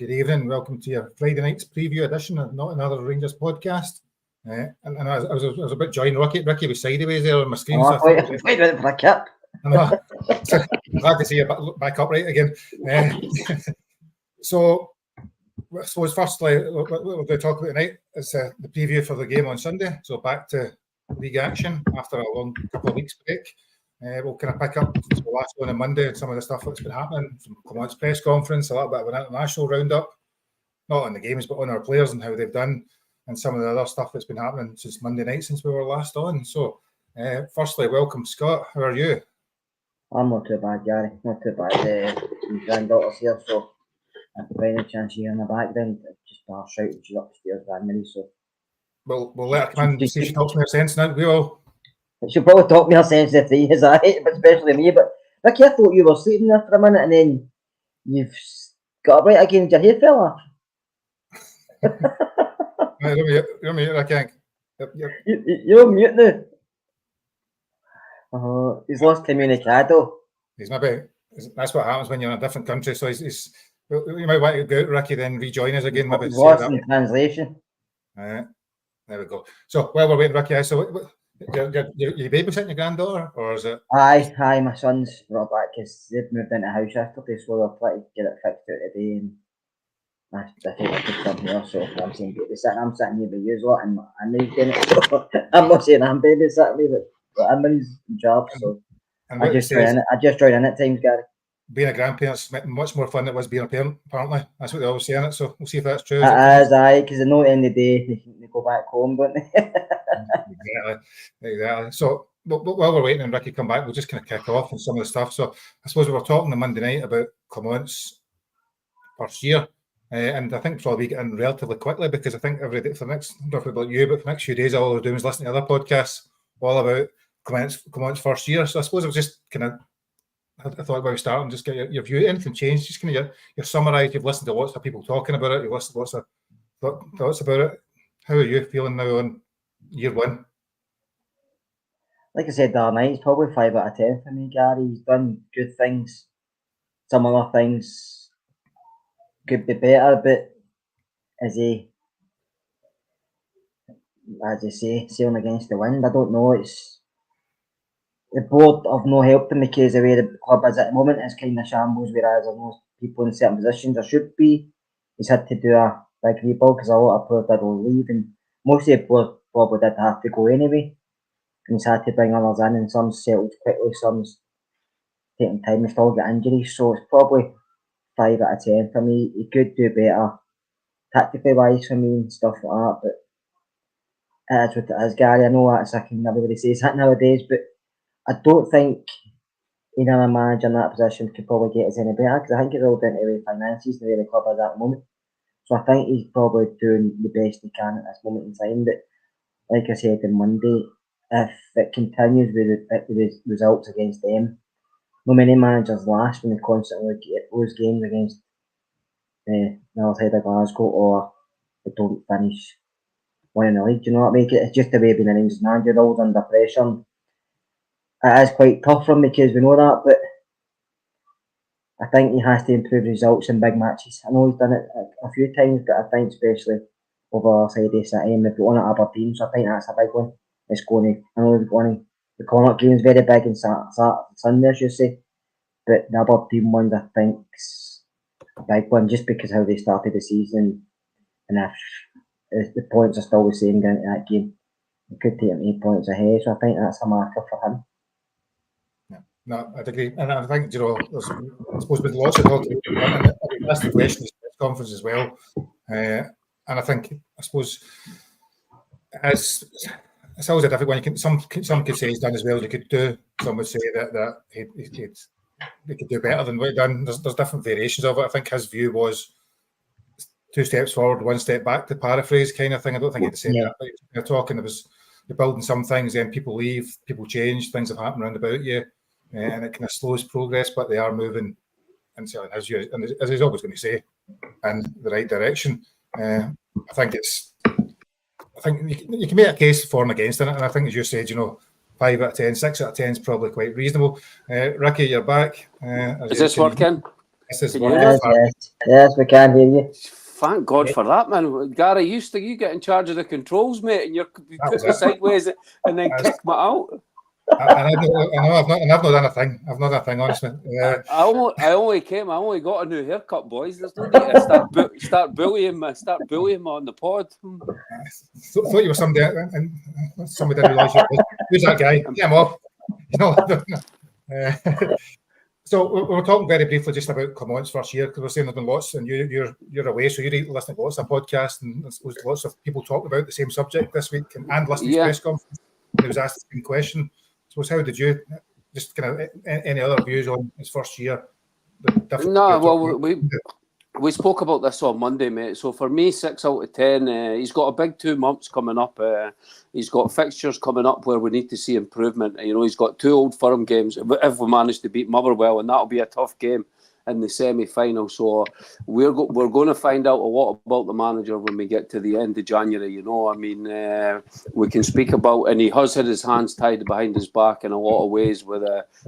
Good evening. Welcome to your Friday night's preview edition of Not Another Rangers podcast. And I was a bit joined. Ricky was sideways there on my screen. Oh, wait for a kip. I know. Glad to see you back upright again. So, I suppose firstly, what we're going to talk about tonight is the preview for the game on Sunday. So back to league action after a long couple of weeks break. We'll kind of pick up the last one on Monday and some of the stuff that's been happening from Kilmarnock's press conference, a little bit of an international roundup, not on the games, but on our players and how they've done, and some of the other stuff that's been happening since Monday night, since we were last on. So, firstly, welcome, Scott. How are you? I'm not too bad, Gary. Not too bad. My granddaughter's here, so if by any chance you hear in the background, just a shout, she's upstairs, Anne-Marie, so... We'll let her come in and see if she talks me her sense now. We will. She'll probably talk me her sense if they is, but especially me. But Ricky, I thought you were sleeping there for a minute and then you've got up right again. Did you hear, fella? You're mute, I can't. You're on mute now. He's lost communicado. He's maybe, that's what happens when you're in a different country. So he's you might want to go out, Ricky, then rejoin us again. Maybe lost in translation. There we go. So while we're waiting, Ricky, so you babysitting your granddaughter, or is it? Aye, my son's brought back because they've moved into a house yesterday, so we're trying to get it fixed out today. And I think I could come here, so I'm saying babysitting. I'm sitting here with you lot, and I'm doing it. So I'm not saying I'm babysitting me, but I'm in his job, so I just join in at times, Gary. Being a grandparent's much more fun than it was being a parent, apparently. That's what they always say in it, so we'll see if that's true. It is, aye, because they know at the end of the day, they go back home, don't they? Exactly. So while we're waiting and Ricky come back, we'll just kind of kick off on some of the stuff. So I suppose we were talking on Monday night about Kilmarnock's first year, and I think probably get in relatively quickly because I think every day for the next, not about you, but for the next few days, all we're doing is listening to other podcasts all about Kilmarnock's first year. So I suppose I was just kind of, I thought when we start and just get your view. Anything changed? Just kind of your summarise. You've listened to lots of people talking about it. You've listened to lots of thoughts about it. How are you feeling now on year one? Like I said the other night, it's probably 5 out of 10 for me, Gary. He's done good things. Some other things could be better, but as you say, sailing against the wind, I don't know. It's the board have no helped him because the way the club is at the moment is kind of shambles, whereas there's no people in certain positions there should be. He's had to do a big rebuild because a lot of players did leave, and most of the players probably did have to go anyway. And he's had to bring others in, and some settled quickly, some's taking time, they still get injuries. So it's probably 5 out of 10 for me. He could do better tactically wise for me and stuff like that, but it is what it is, Gary. I know that's everybody says that nowadays, but I don't think another manager in that position could probably get us any better because I think it's all down to the finances, the way the club is at the moment. So I think he's probably doing the best he can at this moment in time. But like I said on Monday, if it continues with the results against them, no many managers last when they constantly get those games against the other side of Glasgow or they don't finish winning the league. Do you know what I mean? It's just the way being a Rangers manager, always under pressure. It is quite tough for him because we know that, but I think he has to improve results in big matches. I know he's done it a few times, but I think especially over side of City and they've got one at Aberdeen, so I think that's a big one. It's going to, I know they've got the Kilmarnock game's very big and Sunday, I should say, but the Aberdeen one I think's a big one just because how they started the season, and if the points are still the same going into that game, it could take him 8 points ahead, so I think that's a marker for him. No, I'd agree, and I think there's I suppose been lots of talk about it. That's the question in this press conference as well, and I think I suppose it's always a difficult one. You can some could say he's done as well as he could do. Some would say that he could do better than what he done. There's different variations of it. I think his view was 2 steps forward, 1 step back, to paraphrase kind of thing. I don't think he'd said that. But you're talking, you're building some things, then people leave, people change, things have happened around about you. And it kind of slows progress, but they are moving, and as he's always going to say, in the right direction. I think you can make a case for and against it, and I think, as you said, 5 out of 10, 6 out of 10 is probably quite reasonable. Ricky, you're back. Is this working? This is Can one you of hear the Yes, we can hear you. Thank God for that, man. Gary, you get in charge of the controls, mate, and you That put was me it. sideways and then That's- kick me out. I know I've not done a thing. I've not done a thing, honestly. I only got a new haircut, boys. There's no need to start bullying me on the pod. Thought you were somebody, and somebody didn't realise you were. Who's that guy? Get him off. You know. So we were talking very briefly just about Clermont's first year, because we're saying there's been lots, and you're away, so you're listening to lots of podcasts, and there's lots of people talking about the same subject this week, and listening to press conference. And it was asked the same question. So how did you, just kind of any other views on his first year? No, well, we spoke about this on Monday, mate. So for me, 6 out of 10. He's got a big 2 months coming up. He's got fixtures coming up where we need to see improvement. You know, he's got 2 Old Firm games if we manage to beat Motherwell, and that'll be a tough game in the semi-final. So we're going to find out a lot about the manager when we get to the end of January. You know, I mean, we can speak about, and he has had his hands tied behind his back in a lot of ways with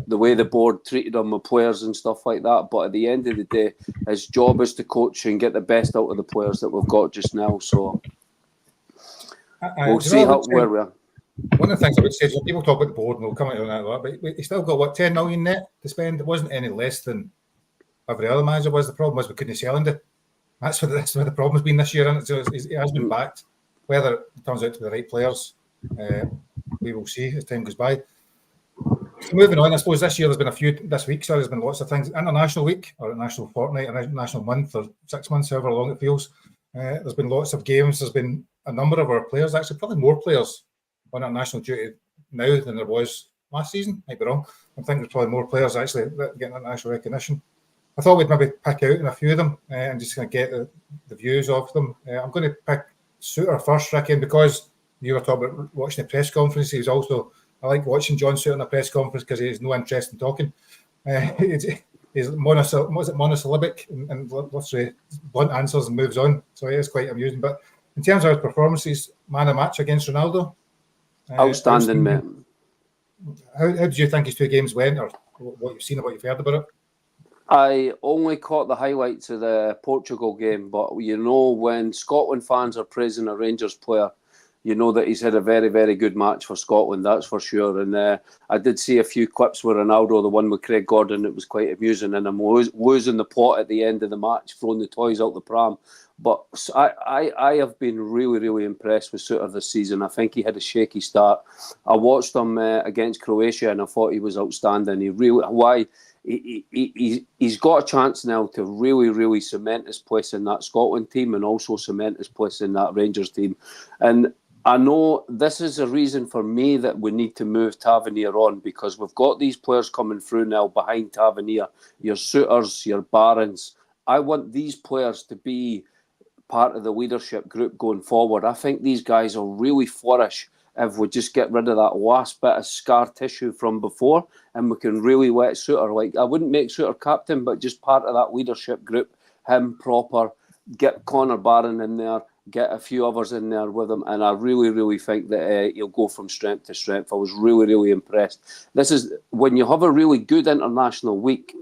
the way the board treated him with players and stuff like that. But at the end of the day, his job is to coach and get the best out of the players that we've got just now. So we'll see where we are. One of the things I would say is when people talk about the board, and we'll come on that a lot, but he still got, what, 10 million net to spend? It wasn't any less than every other manager was. The problem was we couldn't sell him. That's where the problem's been this year, and so he has been backed. Whether it turns out to be the right players, we will see as time goes by. So moving on, I suppose this year there's been lots of things. International week, or International fortnight, or International month, or 6 months, however long it feels. There's been lots of games. There's been a number of our players, actually probably more players on international duty now than there was last season. Might be wrong. I think there's probably more players actually getting international recognition. I thought we'd maybe pick out a few of them and just kind of get the views of them. I'm going to pick Suter first, Ricky, and because you were talking about watching the press conference, I like watching John Suter in a press conference because he has no interest in talking. He's monosyllabic and let's say blunt answers and moves on. So it is quite amusing. But in terms of his performances, man of match against Ronaldo. Outstanding, mate. How did you think his 2 games went, or what you've seen or what you've heard about it? I only caught the highlights of the Portugal game, but you know, when Scotland fans are praising a Rangers player, you know that he's had a very, very good match for Scotland, that's for sure. And I did see a few clips with Ronaldo, the one with Craig Gordon, it was quite amusing, and I'm losing the plot at the end of the match, throwing the toys out the pram. But I have been really, really impressed with Suter this season. I think he had a shaky start. I watched him against Croatia, and I thought he was outstanding. He's got a chance now to really, really cement his place in that Scotland team and also cement his place in that Rangers team. And I know this is a reason for me that we need to move Tavernier on, because we've got these players coming through now behind Tavernier, your Suters, your Barons. I want these players to be part of the leadership group going forward. I think these guys will really flourish if we just get rid of that last bit of scar tissue from before, and we can really let Suter, like, I wouldn't make Suter captain, but just part of that leadership group, him proper, get Connor Barron in there, get a few others in there with him, and I really, really think that he'll go from strength to strength. I was really, really impressed. This is, when you have a really good international week,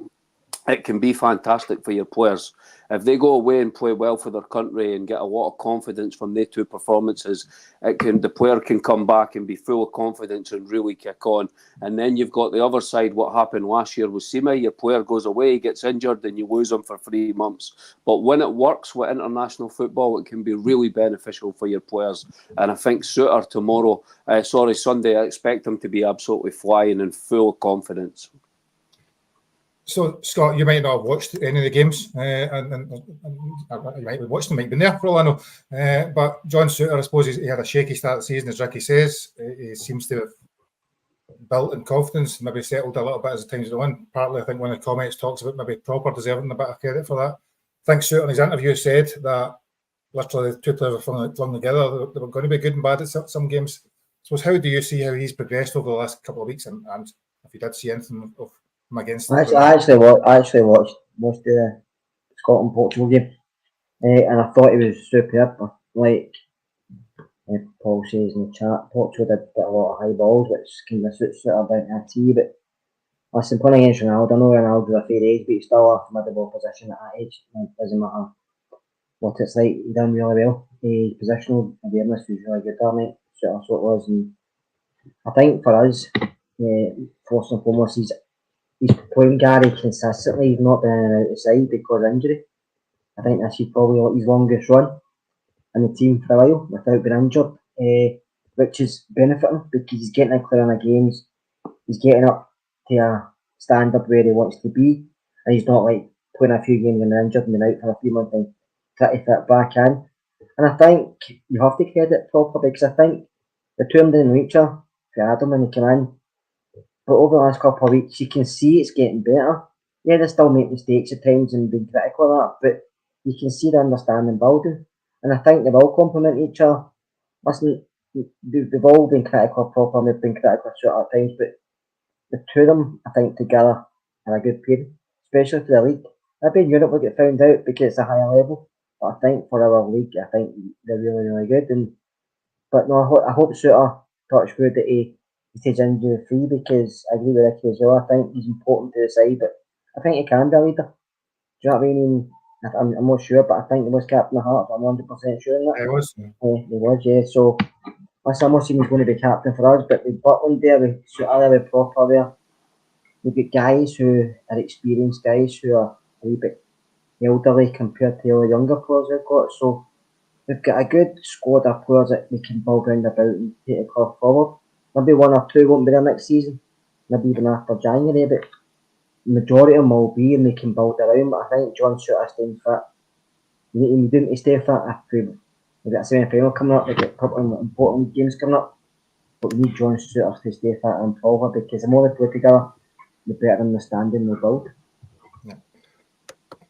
it can be fantastic for your players. If they go away and play well for their country and get a lot of confidence from their 2 performances, the player can come back and be full of confidence and really kick on. And then you've got the other side, what happened last year with Sima. Your player goes away, gets injured, and you lose him for 3 months. But when it works with international football, it can be really beneficial for your players. And I think Suter Sunday, I expect him to be absolutely flying and full of confidence. So, Scott, you might not have watched any of the games, and you might have watched them, might have been there for all I know. But John Suter, I suppose he had a shaky start of the season, as Ricky says. He seems to have built in confidence, maybe settled a little bit as the time's gone on. Partly, I think one of the comments talks about maybe Proper deserving a bit of credit for that. I think Suter in his interview said that literally the 2 players were flung together. They were going to be good and bad at some games. So, how do you see how he's progressed over the last couple of weeks, and if you did see anything of against I actually watched most of the Scotland Portugal game, and I thought he was superb. Like Paul says in the chat, Portugal did a lot of high balls, which kind of suits Suter down to a T. But Listen, playing against Ronaldo, I know Ronaldo's a fair age, but he's still a formidable position at that age. It doesn't matter what it's like, he done really well. His positional awareness was really good there, mate. So that's what it was. And I think for us, first and foremost, he's playing Gary consistently. He's not been in and out the side because of injury. I think this is probably his longest run in the team for a while without being injured, which is benefiting because he's getting a clear in the games. He's getting up to a standard where he wants to be, and he's not like playing a few games and injured and been out for a few months and trying to fit back in. And I think you have to credit proper because I think the two of them didn't reach her for Adam when he came in. But over the last couple of weeks, you can see it's getting better. Yeah, they still make mistakes at times and being critical of that, but you can see the understanding building. And I think they will complement each other. Listen, they've all been critical of proper and they've been critical at times, but the two of them, I think, together are a good pair, especially for the league. Maybe in Europe will get found out because it's a higher level, but I think for our league, I think they're really, really good. But no, I hope Suter touch wood that he stays injury free because I agree with Ricky as well. I think he's important to the side, but I think he can be a leader. Do you know what I mean? I'm not sure, but I think he was captain of Hearts. I'm 100% sure in that. He was. He was, yeah. So I'm not saying he's going to be captain for us, but with Butland there, with Suter, with Proper there, we've got guys who are experienced, guys who are a wee bit elderly compared to the younger players we've got. So we've got a good squad of players that we can build round about and take the club forward. Maybe one or two won't be there next season, maybe even after January, but the majority of them will be and we can build around. But I think John Suter staying fit. You do need to stay fit if we've got a semi-final coming up, we've got a couple of important games coming up. But we need John Suter to stay fit and forward because the more they play together, the better understanding we build. Yeah.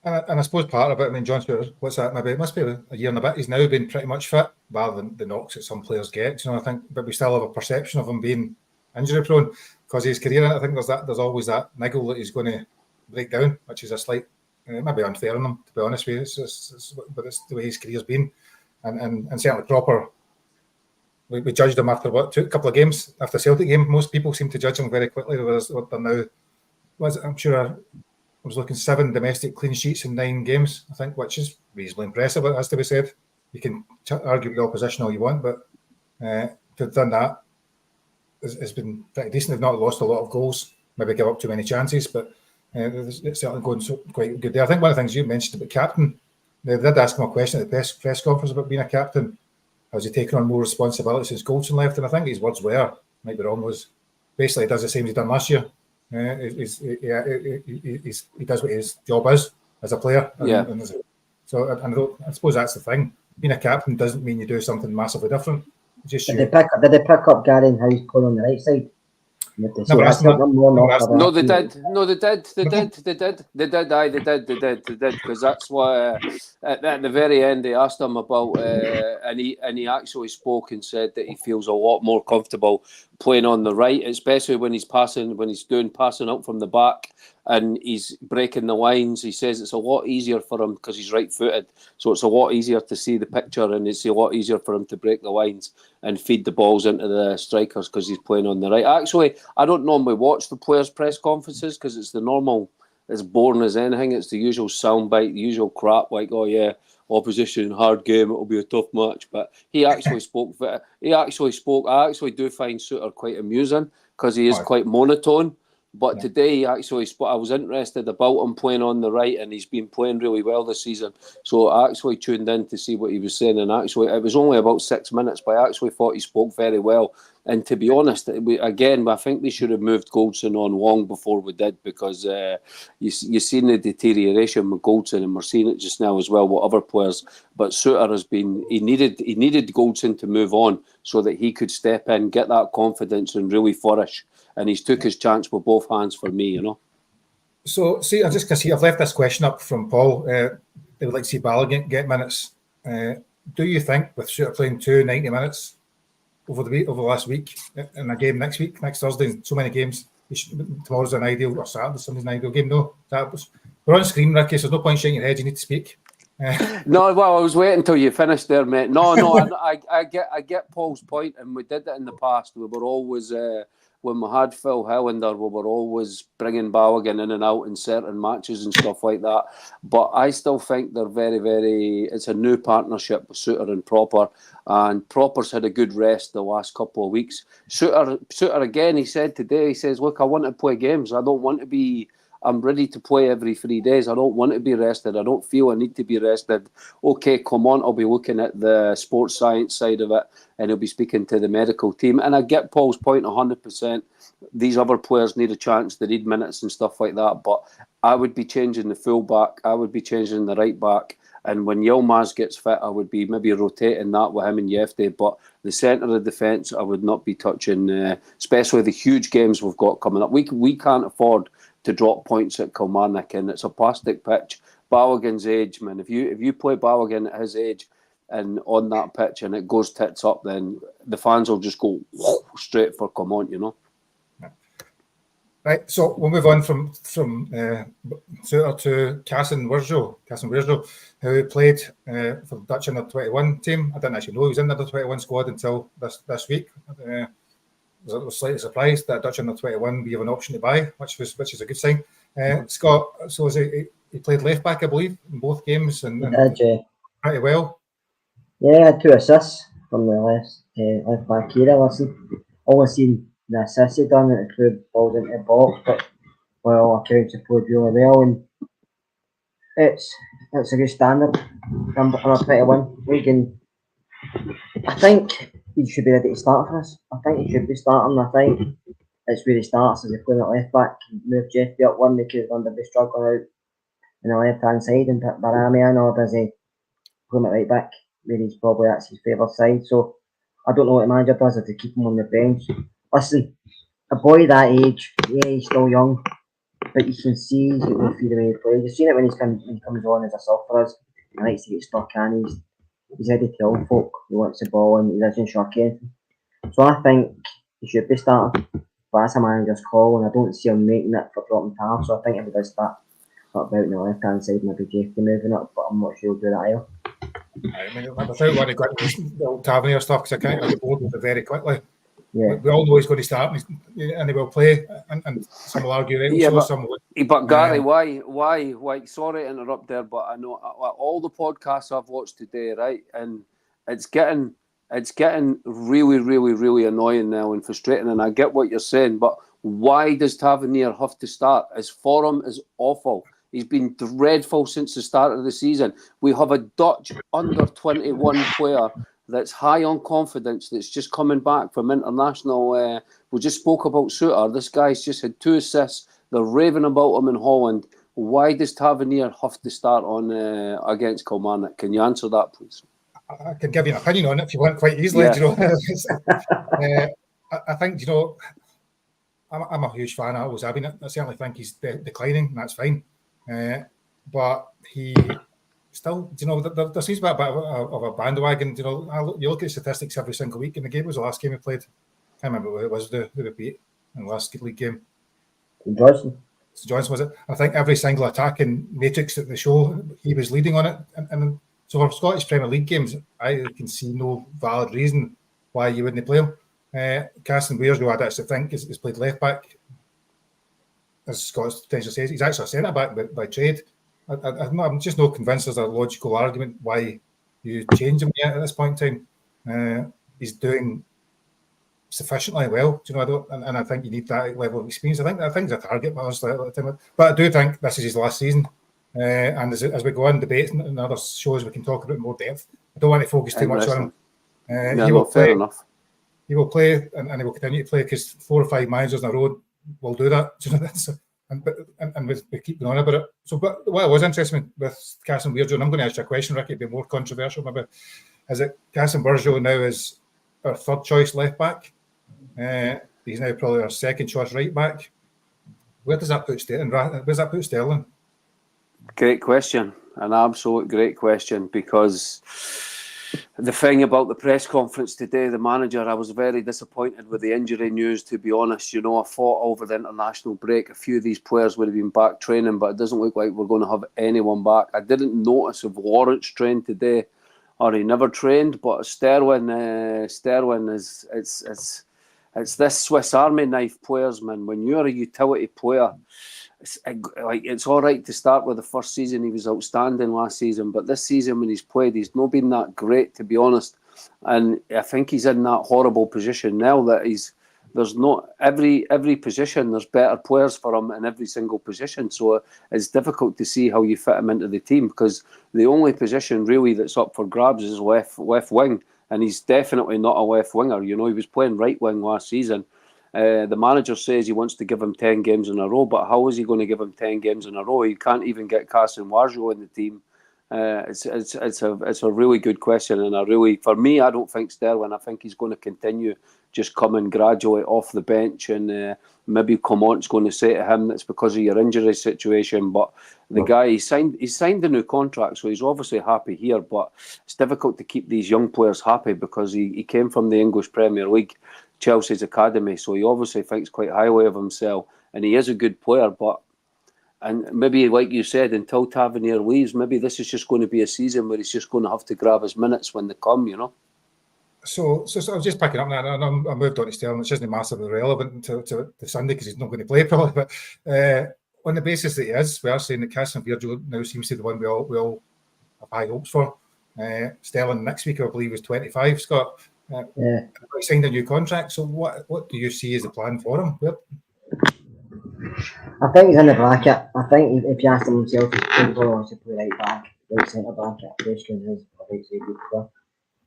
And I suppose part of it, I mean, John Stewart, what's that? Maybe it must be a year and a bit. He's now been pretty much fit, rather than the knocks that some players get. You know, I think, but we still have a perception of him being injury prone because of his career. I think there's always that niggle that he's going to break down, which is a slight, maybe unfair on him, to be honest with you. But it's the way his career's been, and certainly Proper. We judged him after a couple of games after the Celtic game. Most people seem to judge him very quickly. Whereas they're now, I'm sure I was looking 7 domestic clean sheets in 9 games, I think, which is reasonably impressive. It has to be said. You can argue with the opposition all you want, but to have done that has been pretty decent. They've not lost a lot of goals, maybe give up too many chances, but it's certainly going quite good there. I think one of the things you mentioned about captain, they did ask him a question at the press conference about being a captain. Has he taken on more responsibility since Goldson left? And I think his words were, might be wrong, was basically he does the same as he done last year. He does what his job is as a player. I suppose that's the thing. Being a captain doesn't mean you do something massively different. Just did they pick up Gary and how he's playing on the right side? No, they did, because that's why at the very end they asked him about, and he actually spoke and said that he feels a lot more comfortable playing on the right, especially when he's passing up from the back and he's breaking the lines. He says it's a lot easier for him because he's right-footed, so it's a lot easier to see the picture and it's a lot easier for him to break the lines and feed the balls into the strikers because he's playing on the right. Actually, I don't normally watch the players' press conferences because it's the normal, as boring as anything. It's the usual soundbite, the usual crap like, oh yeah, opposition, hard game, it'll be a tough match. But he actually spoke. I actually do find Suter quite amusing because he is quite monotone. But today he actually spoke. I was interested about him playing on the right, and he's been playing really well this season. So I actually tuned in to see what he was saying, and actually it was only about 6 minutes, but I actually thought he spoke very well. And to be honest, I think they should have moved Goldson on long before we did, because you've seen the deterioration with Goldson, and we're seeing it just now as well with other players. But Suter has been, he needed Goldson to move on so that he could step in, get that confidence and really flourish. And he's took his chance with both hands for me, you know. So, see, I've left this question up from Paul. They would like to see Ballard get minutes. Do you think, with Suter playing 90 minutes over the last week, in a game next Thursday, so many games, tomorrow's an ideal, or Sunday's an ideal game? No, we're on screen, Ricky, so there's no point shaking your head. You need to speak. No, well, I was waiting until you finished there, mate. No, I get Paul's point, and we did it in the past. We were always when we had Phil Hillander, we were always bringing Balogun in and out in certain matches and stuff like that. But I still think they're very, very... It's a new partnership with Souttar and Proper, and Proper's had a good rest the last couple of weeks. Souttar again, he said today, he says, look, I want to play games. I don't want to be... I'm ready to play every 3 days. I don't want to be rested. I don't feel I need to be rested. Okay, come on. I'll be looking at the sports science side of it, and he'll be speaking to the medical team. And I get Paul's point 100%. These other players need a chance. They need minutes and stuff like that. But I would be changing the full back. I would be changing the right back. And when Yilmaz gets fit, I would be maybe rotating that with him and Yefte. But the centre of the defence, I would not be touching, especially the huge games we've got coming up. We can't afford to drop points at Kilmarnock, and it's a plastic pitch. Balogun's age, man. If you play Balogun at his age and on that pitch and it goes tits up, then the fans will just go straight for come on, you know. Right, so we'll move on from Souttar to Casson Wirjo, who played for the Dutch under-21 team. I didn't actually know he was in the under-21 squad until this week. I was slightly surprised that Dutch under-21 we have an option to buy, which is a good sign. Scott, so he played left back, I believe, in both games, and pretty well. Yeah, I had 2 assists from the left back era. Listen, always seen the assists he done at the club, balls into the box, but well, accounts have played really well, and it's a good standard. I'm 21 league, and I think he should be ready to start for us. I think he should be starting. I think it's where he starts as a playing at left back. Move Jeffy up one because under the struggle out on the left hand side and put Barami in, or does he put him at right back where he's probably that's his favourite side. So I don't know what the manager does if they keep him on the bench. Listen, a boy that age, yeah, he's still young, but you can see he's got the way he plays. You've seen it when he comes on as a sub for us. He likes to get stuck in. He's ready to tell folk he wants the ball and he doesn't shock anything. So I think he should be starting, but that's a manager's call, and I don't see him making it for dropping half. So I think if he does start about on the left hand side, maybe Jeffy moving up, but I'm not sure he'll do that either. I mean, without wanting to go into the old Tavernier stuff, because I can't get bored with it very quickly. Yeah. We all know he's going to start, and he will play, and some will argue that yeah, some will. But Gary, why? Sorry to interrupt there, but I know all the podcasts I've watched today, right, and it's getting really, really, really annoying now and frustrating. And I get what you're saying, but why does Tavernier have to start? His form is awful. He's been dreadful since the start of the season. We have a Dutch under-21 player that's high on confidence, that's just coming back from international. We just spoke about Souttar. This guy's just had 2 assists. They're raving about him in Holland. Why does Tavernier have to start on against Kilmarnock? Can you answer that, please? I can give you an opinion on it if you want, quite easily. Yeah. You know, I think, you know, I'm a huge fan. I always have been. I certainly think he's declining, and that's fine. But he still, you know, there seems to be a bit of a bandwagon. You know, you look at statistics every single week. In the game, was the last game he played. I can't remember who it was. Who we beat in the last league game? Johnson was it? I think every single attacking matrix that they show, he was leading on it. And so for Scottish Premier League games, I can see no valid reason why you wouldn't play him. Casson Wirjo, I actually think, is played left back. As Scott potentially says, he's actually a centre back by trade. I'm just not convinced there's a logical argument why you change him yet at this point in time. He's doing sufficiently well, do you know? And I think you need that level of experience. I think it's a target, honestly, at the time. But I do think this is his last season. And as we go on debates and other shows, we can talk about it in more depth. I don't want to focus too much on him. He will play. Fair enough. He will play, and he will continue to play because 4 or 5 managers in a row will do that. Do you know? And we keep going on about it. So, but what I was interested with Casson Wirjo, and I'm going to ask you a question, Ricky, it'd be more controversial maybe, is that Casson Wirjo now is our 3rd choice left back. He's now probably our 2nd choice right back. Where does that put Sterling? Where does that put Sterling? Great question, an absolute great question, because the thing about the press conference today, the manager, I was very disappointed with the injury news, to be honest. You know, I thought over the international break, a few of these players would have been back training, but it doesn't look like we're going to have anyone back. I didn't notice if Lawrence trained today or he never trained, but Sterling is It's this Swiss Army knife players, man. When you're a utility player, it's all right to start with the first season. He was outstanding last season, but this season when he's played, he's not been that great, to be honest. And I think he's in that horrible position now that there's not every position, there's better players for him in every single position. So it's difficult to see how you fit him into the team, because the only position really that's up for grabs is left wing. And he's definitely not a left winger. You know, he was playing right wing last season. The manager says he wants to give him 10 games in a row, but how is he going to give him 10 games in a row? He can't even get Carson Warjo in the team. It's a really good question, and for me, I don't think Sterling. I think he's going to continue just coming gradually off the bench, and maybe Comont's going to say to him that's because of your injury situation. But the guy, he signed a new contract, so he's obviously happy here. But it's difficult to keep these young players happy because he came from the English Premier League, Chelsea's academy, so he obviously thinks quite highly of himself, and he is a good player. And maybe, like you said, until Tavernier leaves, maybe this is just going to be a season where he's just going to have to grab his minutes when they come, you know. So I was just picking up now. I moved on to Sterling, which isn't massively relevant to Sunday because he's not going to play probably. But on the basis that he is, we are saying that Cassian Virgil now seems to be the one we all have high hopes for. Sterling next week, I believe, is 25. Scott, he signed a new contract. So what do you see as the plan for him? I think he's in the bracket. I think if you ask him himself, he's probably wants to play right back, right centre back at first, because he's a right side good player.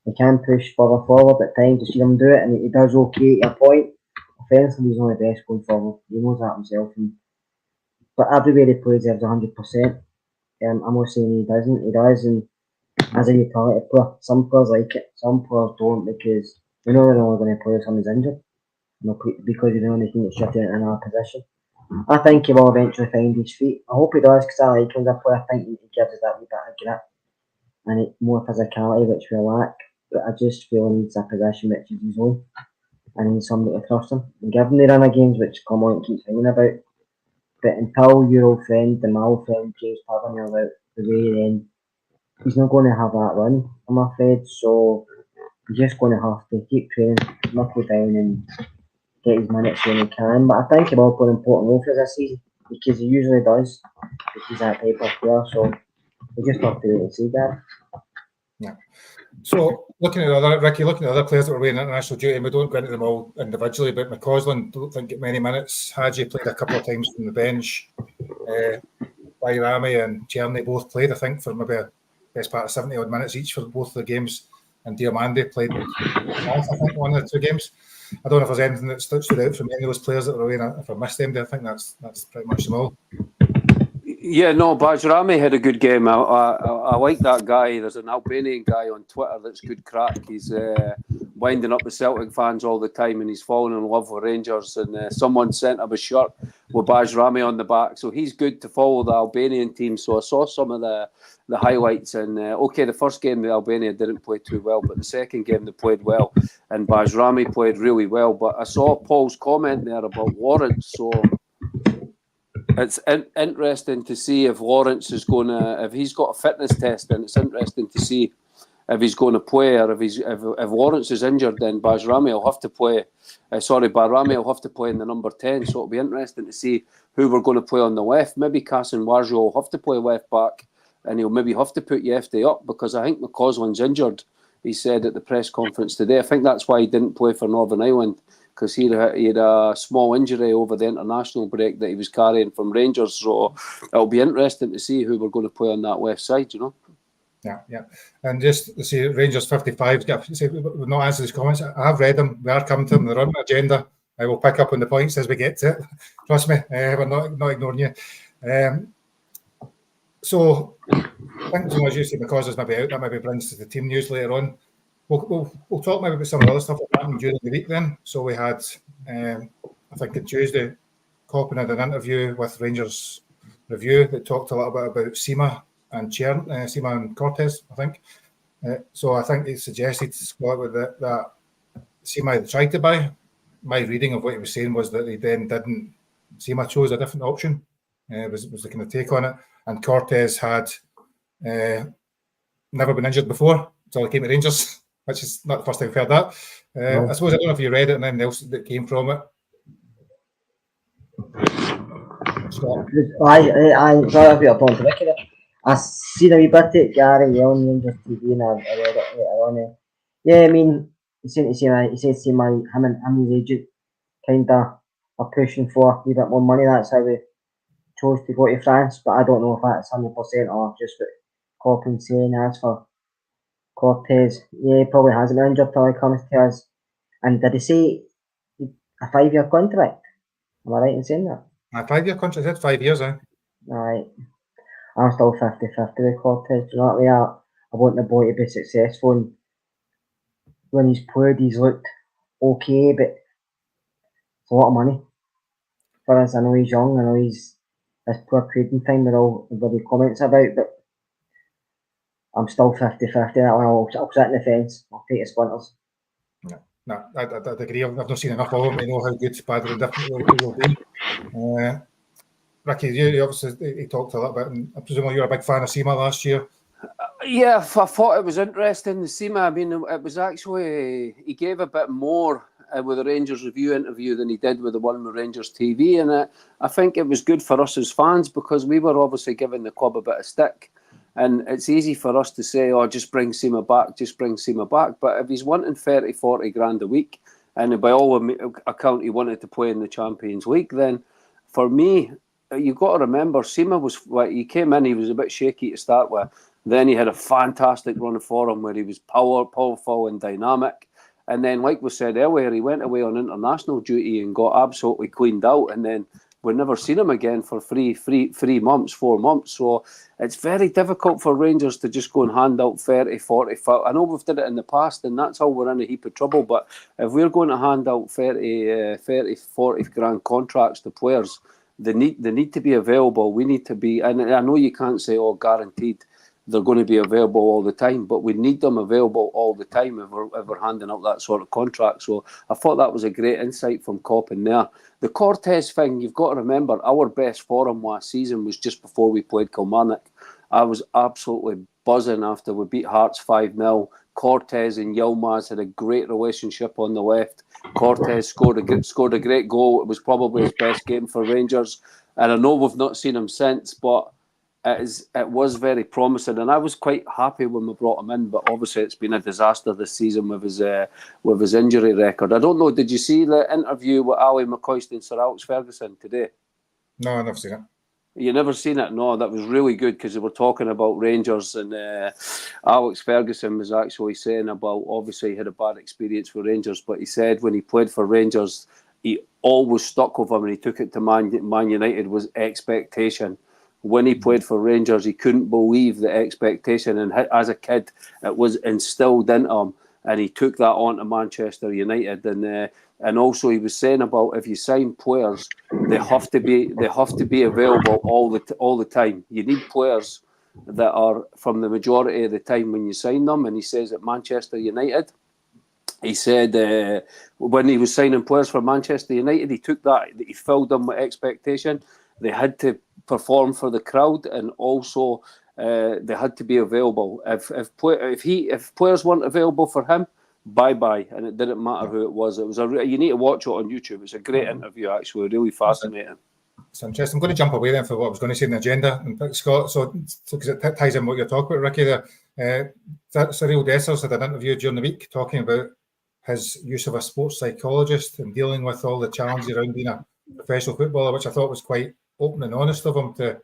He can push further forward at times to see him do it, and he does okay to a point. Offensively, he's not the best going forward. He knows that himself. But everywhere he plays, he has 100%. I'm not saying he doesn't. He does, and as a utility player, some players like it, some players don't, because they know they're only going to play if someone's injured, because you're the only thing that's shifting in another position. I think he will eventually find his feet. I hope he does, because I like him as a player. I think he gives us that wee bit of grit and more physicality, which we lack. But I just feel he needs a position which is his own, and he needs somebody to trust him and give him the run of games, which Kilmarnock keeps singing about. But until your old friend, my old friend James Tavernier out the way, then he's not going to have that run, I'm afraid. So he's just going to have to keep training, knuckle down, and get his minutes when he can. But I think he will play an important role for this season, because he usually does. He's that type of player, so we just have to wait and see that. Yeah. So looking at other players that were away in international duty, and we don't go into them all individually, but McCausland don't think get many minutes. Hadji played a couple of times from the bench. Bayrami and Cherny both played, I think, for maybe a best part of 70 odd minutes each for both of the games. And Diomande played I think, one or two games. I don't know if there's anything that stood out from any of those players that were away. If I missed them, I think that's pretty much them all. Yeah, no, Bajrami had a good game. I like that guy. There's an Albanian guy on Twitter that's good crack. He's winding up the Celtic fans all the time, and he's fallen in love with Rangers. And someone sent him a shirt with Bajrami on the back, so he's good to follow the Albanian team. So I saw some of the highlights, and the first game the Albania didn't play too well, but the second game they played well, and Bajrami played really well. But I saw Paul's comment there about Lawrence, so it's interesting to see if Lawrence is going to, if he's got a fitness test, and it's interesting to see if he's going to play, or if Lawrence is injured, then Bajrami will have to play. Bahrami will have to play in the number 10. So it'll be interesting to see who we're going to play on the left. Maybe Kassan Warjo will have to play left back, and he'll maybe have to put Yefte up, because I think McCausland's injured. He said at the press conference today. I think that's why he didn't play for Northern Ireland, because he had a small injury over the international break that he was carrying from Rangers. So it'll be interesting to see who we're going to play on that left side, you know. Yeah. And just to see Rangers 55, we've not answered his comments. I have read them. We are coming to them. They're on the agenda. I will pick up on the points as we get to it. Trust me, we're not ignoring you. So I think, as you say, because it's maybe out, that maybe brings to the team news later on. We'll talk maybe about some of the other stuff that happened during the week then. So we had, I think on Tuesday, Coppin had an interview with Rangers Review that talked a little bit about Sima and Cortez, I think. So I think he suggested to Scott that Sima had tried to buy. My reading of what he was saying was that he then didn't. Sima chose a different option, was the kind of take on it. And Cortez had never been injured before until he came to Rangers. which is not the first time I've heard that. No. I suppose I don't know if you read it and anything else that came from it. I sorry for your point to Ricky there. I seen a wee bit of Gary Yelling Rangers TV and I read it later on. Yeah, I mean, he said him and his agent kind of are pushing for a wee bit more money. That's how we chose to go to France, but I don't know if that's 100% or just what Coppin's saying. As for Cortez, yeah, he probably hasn't been injured till he comes to us. And did he say a 5-year contract? Am I right in saying that? My 5-year contract said 5 years, eh? Right. I'm still 50-50 with Cortez. Do you know what I mean? I want the boy to be successful. And when he's played, he's looked okay, but it's a lot of money. For us, I know he's young, I know he's his poor trading time with all the bloody comments about, but I'm still 50-50. I'll sit in the fence. I'll take the splinters. No, I'd agree. I've not seen enough of him to know how good, bad, or different he will be. Ricky, you obviously he talked a little bit, and I presume you're a big fan of Sima last year. Yeah, I thought it was interesting. Sima, I mean, it was actually, he gave a bit more with the Rangers Review interview than he did with the one with Rangers TV, and I think it was good for us as fans because we were obviously giving the club a bit of stick. And it's easy for us to say, oh, just bring Sima back. But if he's wanting 30, 40 grand a week, and by all account he wanted to play in the Champions League, then for me, you've got to remember, Sima was, he came in, he was a bit shaky to start with. Then he had a fantastic run for him where he was powerful and dynamic. And then, like we said earlier, he went away on international duty and got absolutely cleaned out. And then we've never seen him again for 4 months. So it's very difficult for Rangers to just go and hand out 30, 40. I know we've did it in the past, and that's how we're in a heap of trouble. But if we're going to hand out 30, 40 grand contracts to players, they need to be available. We need to be, and I know you can't say, oh, guaranteed they're going to be available all the time, but we need them available all the time if we're handing out that sort of contract. So I thought that was a great insight from Coppin there. The Cortez thing, you've got to remember, our best form last season was just before we played Kilmarnock. I was absolutely buzzing after we beat Hearts 5-0. Cortez and Yilmaz had a great relationship on the left. Cortez scored a great goal. It was probably his best game for Rangers. And I know we've not seen him since, but it was very promising, and I was quite happy when we brought him in. But obviously, it's been a disaster this season with his injury record. I don't know. Did you see the interview with Ali McCoist and Sir Alex Ferguson today? No, I've never seen it. You never seen it? No, that was really good because they were talking about Rangers, and Alex Ferguson was actually saying about, obviously he had a bad experience with Rangers, but he said when he played for Rangers, he always stuck with him, and he took it to Man United was expectation. When he played for Rangers, he couldn't believe the expectation, and as a kid, it was instilled into him, and he took that on to Manchester United. And also, he was saying about if you sign players, they have to be available all the time. You need players that are from the majority of the time when you sign them. And he says at Manchester United, he said when he was signing players for Manchester United, he took that, he filled them with expectation. They had to perform for the crowd, and also they had to be available. If players weren't available for him, bye, and it didn't matter who it was. It was you need to watch it on YouTube. It's a great interview, actually, really fascinating. It's interesting. I'm going to jump away then for what I was going to say in the agenda, and Scott. So because it ties in what you're talking about, Ricky. There, Cyril Dessers had an interview during the week talking about his use of a sports psychologist and dealing with all the challenges around being a professional footballer, which I thought was quite open and honest of him to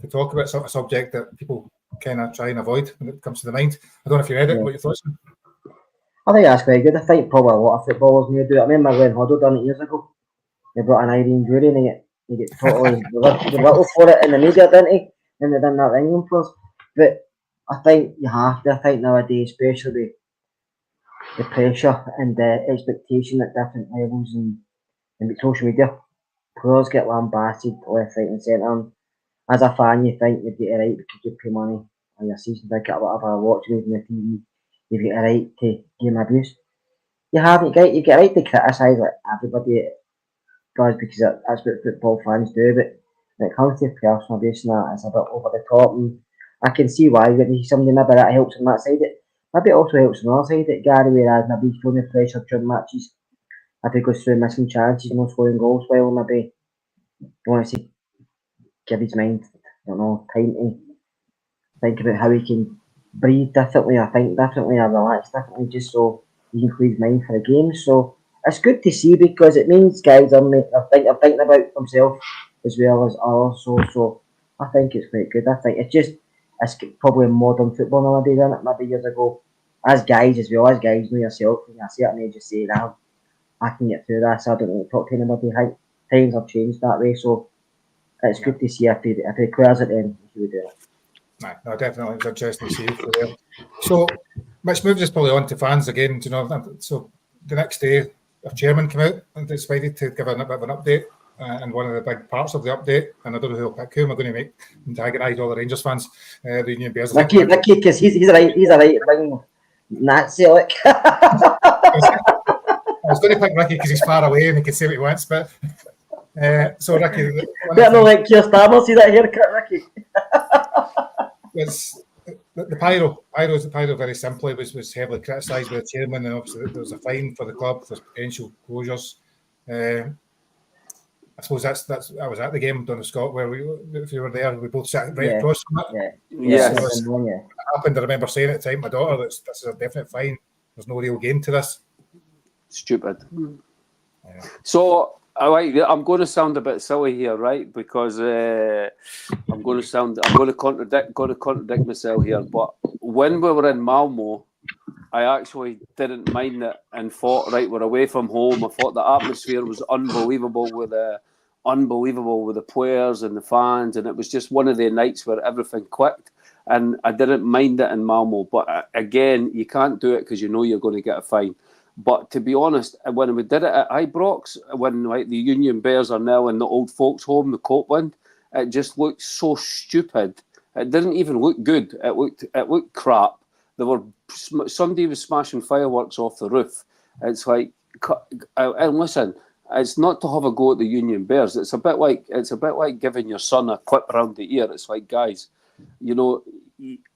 talk about a subject that people kind of try and avoid when it comes to the mind. I don't know if you read it. What your thoughts? I think that's very good. I think probably a lot of footballers need to do it. I remember when Hoddle done it years ago. They brought an Irene Jury and he get totally belittled for it in the media, didn't he? And they done that with England players. But I think you have to. I think nowadays, especially the pressure and the expectation at different levels and with social media, players get lambasted left, right and centre. And as a fan, you think you'd get a right because you pay money on your season ticket or whatever, watching it on the TV. You've got a right to give him abuse. You get a right to criticise like everybody does because that's what football fans do. But when it comes to personal abuse and that, it's a bit over the top. And I can see why when you see somebody maybe that helps on that side. maybe it also helps on the other side that Gary, whereas maybe he's feeling the pressure during matches, if he goes through missing chances and not scoring goals, well, maybe he wants to give his mind, I don't know, time to think about how he can breathe differently, or think differently, or relax differently, just so he can clear his mind for the game. So it's good to see, because it means guys are thinking about himself as well as others. So I think it's quite good. I think it's probably modern football nowadays, isn't it? Maybe years ago, as guys, know yourself, when you're a certain age, you say, now I can get through this, I don't need to talk to anybody. Times have changed that way, so it's good to see if he clears it, then he would do it. No, definitely. It's interesting to see for there. So, which moves us probably on to fans again. So the next day, our chairman came out and decided to give a bit of an update, and one of the big parts of the update, and I don't know who'll pick who, am I going to make antagonise all the Rangers fans, the Union Bears. Ricky, because he's a right wing Nazi, like. I was going to pick Ricky because he's far away and he can say what he wants, but so Ricky, better not like Keir Starmer see that haircut, Ricky. It's the pyro. Pyro very simply was heavily criticised by the chairman, and obviously there was a fine for the club. There's potential closures. I suppose I was at the game down in Scott where if you were there, we both sat right across from it. Yes. So it happened. I remember saying at the time, my daughter, this is a definite fine. There's no real gain to this. Stupid. So I'm going to sound a bit silly here, right? Because I'm going to contradict myself here. But when we were in Malmo, I actually didn't mind it and thought, right, we're away from home. I thought the atmosphere was unbelievable with the players and the fans, and it was just one of the nights where everything clicked. And I didn't mind it in Malmo. But again, you can't do it because you know you're going to get a fine. But to be honest, when we did it at Ibrox, when like the Union Bears are now in the old folks' home, the Copeland, it just looked so stupid. It didn't even look good. It looked crap. Somebody was smashing fireworks off the roof. It's like, and listen, it's not to have a go at the Union Bears. It's a bit like giving your son a clip around the ear. It's like, guys, you know,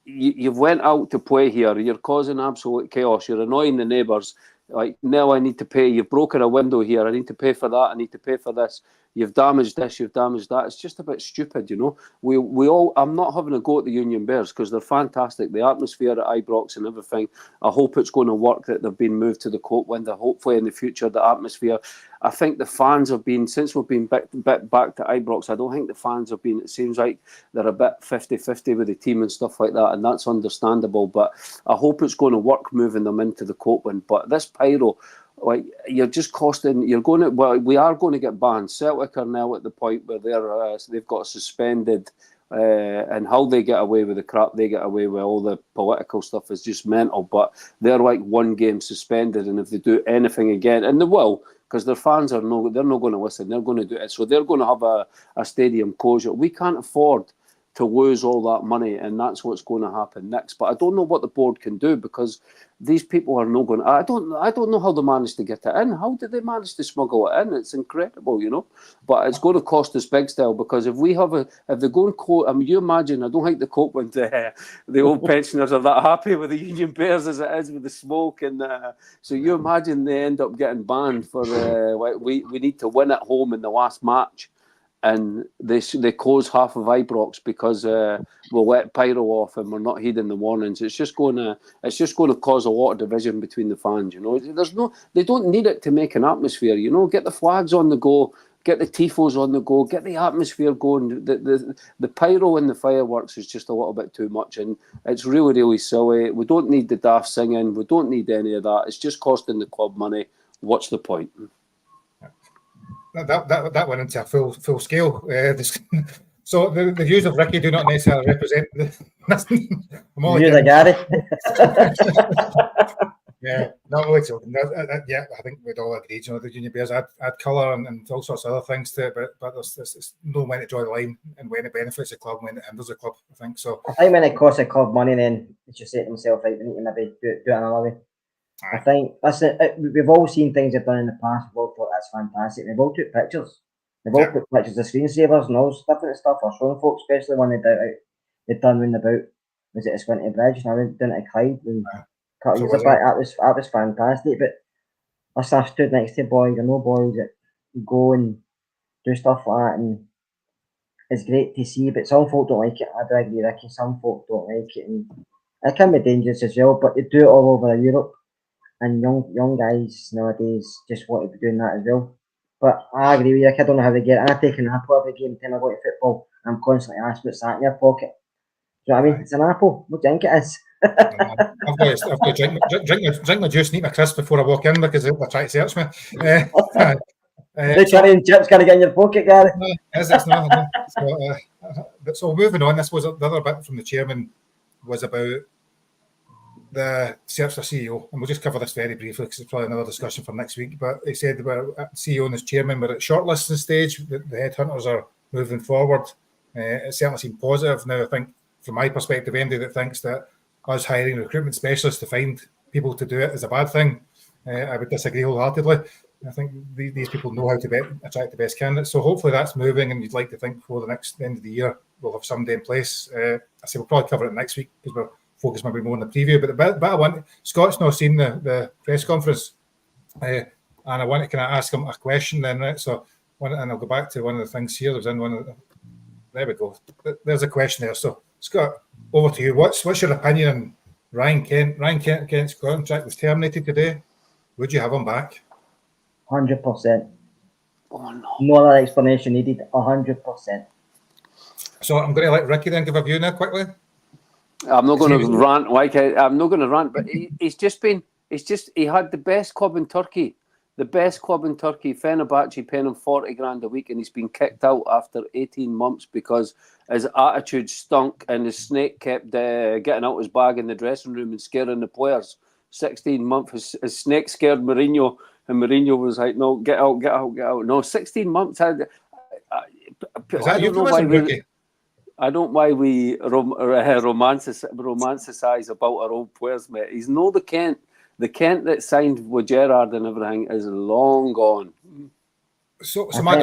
you've went out to play here. You're causing absolute chaos. You're annoying the neighbours. Like, now I need to pay. You've broken a window here. I need to pay for that. I need to pay for this. You've damaged this. You've damaged that. It's just a bit stupid, you know. We all. I'm not having a go at the Union Bears because they're fantastic. The atmosphere at Ibrox and everything. I hope it's going to work that they've been moved to the Copeland. Hopefully in the future the atmosphere. I think the fans have been, since we've been back to Ibrox, I don't think the fans have been, it seems like they're a bit 50-50 with the team and stuff like that, and that's understandable, but I hope it's going to work moving them into the Copeland. But this pyro, like, you're just costing, we are going to get banned. Celtic are now at the point where they've got suspended, and how they get away with the crap they get away with, all the political stuff is just mental, but they're like one game suspended, and if they do anything again, and they will, because their fans they're not going to listen, they're going to do it, so they're going to have a stadium closure. We can't afford to lose all that money, and that's what's going to happen next. But I don't know what the board can do, because these people are not going. I don't know how they managed to get it in. How did they manage to smuggle it in? It's incredible, you know. But it's going to cost us big style, because if they go and quote, I mean, you imagine. I don't think the Copeland, the old pensioners are that happy with the Union Bears as it is with the smoke, and so you imagine they end up getting banned for we need to win at home in the last match. And they close half of Ibrox because we'll let pyro off and we're not heeding the warnings. It's just going to cause a lot of division between the fans. You know, they don't need it to make an atmosphere. You know, get the flags on the go, get the tifos on the go, get the atmosphere going. The pyro and the fireworks is just a little bit too much, and it's really, really silly. We don't need the daft singing. We don't need any of that. It's just costing the club money. What's the point? That went into a full scale. So the views of Ricky do not necessarily represent the views of Gary. Yeah, not really. So yeah, I think we'd all agree. You know, the Union Bears add colour and all sorts of other things to it, but there's no when to draw the line and when it benefits the club, when it hinders the club. I think so. I think when it costs the club money, then it's just say to himself, right, we need to maybe do it another way. I think that's it. We've all seen things they've done in the past. We've all thought that's fantastic. They've all took pictures. They've all put pictures of screensavers and all different stuff. Or showing folks, especially when they've done round about. Was it a Swinty Bridge? And I went down to Clyde and couple So years was back. That was fantastic. But listen, I've stood next to boys. I know boys that go and do stuff like that, and it's great to see. But some folk don't like it. I do agree, Ricky. Some folk don't like it, and it can be dangerous as well. But they do it all over Europe, and young guys nowadays just want to be doing that as well. But I agree with you, Ricky. I don't know how they get it. I take an apple every game time I go to football. I'm constantly asked what's that in your pocket. Do you know what I mean? It's an apple. What do you think it is? I've got to drink my juice and eat my crisp before I walk in because they're trying to search me. The curry and chips kind of get in your pocket, Gary. No, it's not. No. So moving on, this was the other bit from the chairman was about the search for CEO, and we'll just cover this very briefly because it's probably another discussion for next week. But he said about CEO and his chairman were at shortlisting stage. The headhunters are moving forward. It certainly seemed positive. Now, I think from my perspective, anybody that thinks that us hiring recruitment specialists to find people to do it is a bad thing, I would disagree wholeheartedly. I think these people know how to attract the best candidates. So hopefully that's moving, and you'd like to think before the end of the year we'll have somebody in place. I say we'll probably cover it next week because we're focused maybe more on the preview. But the bit I want, Scott's not seen the press conference, and I want to kind of ask him a question then, right? So, and I'll go back to one of the things here. There we go. There's a question there. So, Scott, over to you. What's your opinion on Ryan Kent? Ryan Kent's contract was terminated today. Would you have him back? 100%. Oh, no. No other explanation needed. 100%. So I'm going to let Ricky then give a view now quickly. I'm not going to rant I'm not going to rant, but he had the best club in Turkey. The best club in Turkey, Fenerbahce, paying him 40 grand a week, and he's been kicked out after 18 months because his attitude stunk and his snake kept getting out his bag in the dressing room and scaring the players. 16 months, his snake scared Mourinho, and Mourinho was like, no, get out. No, 16 months. I don't know why we romanticize about our old players, mate. He's no the Kent. The Kent that signed with Gerrard and everything is long gone. So if I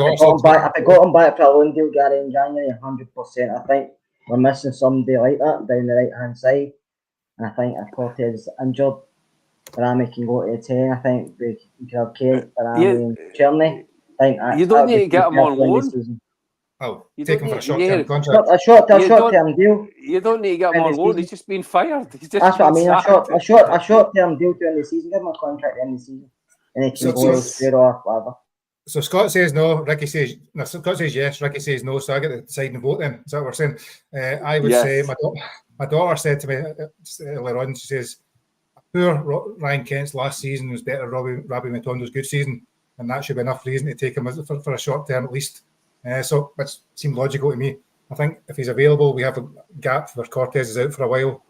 got him back for a loan deal, Gary, in January, 100%. I think we're missing somebody like that down the right-hand side. And I think if Cortez is injured, Barami can go to a 10. I think we can have Kent, Barami and Cherney. You don't need to get him on loan. Oh, take him for a short-term contract. A short-term deal. You don't need to get him on loan. He's just been fired. That's what I mean. A short-term deal to end the season. Give him a contract to end the season, and he can go straight off, whatever. So Scott says no. Ricky says no. Scott says yes. Ricky says no. So I get to decide and vote. Then is that what we're saying? I would say my daughter said to me earlier on. She says, "Poor Ryan Kent's last season was better than Robbie Matondo's good season, and that should be enough reason to take him for a short term at least." So it seemed logical to me. I think if he's available, we have a gap where Cortez is out for a while.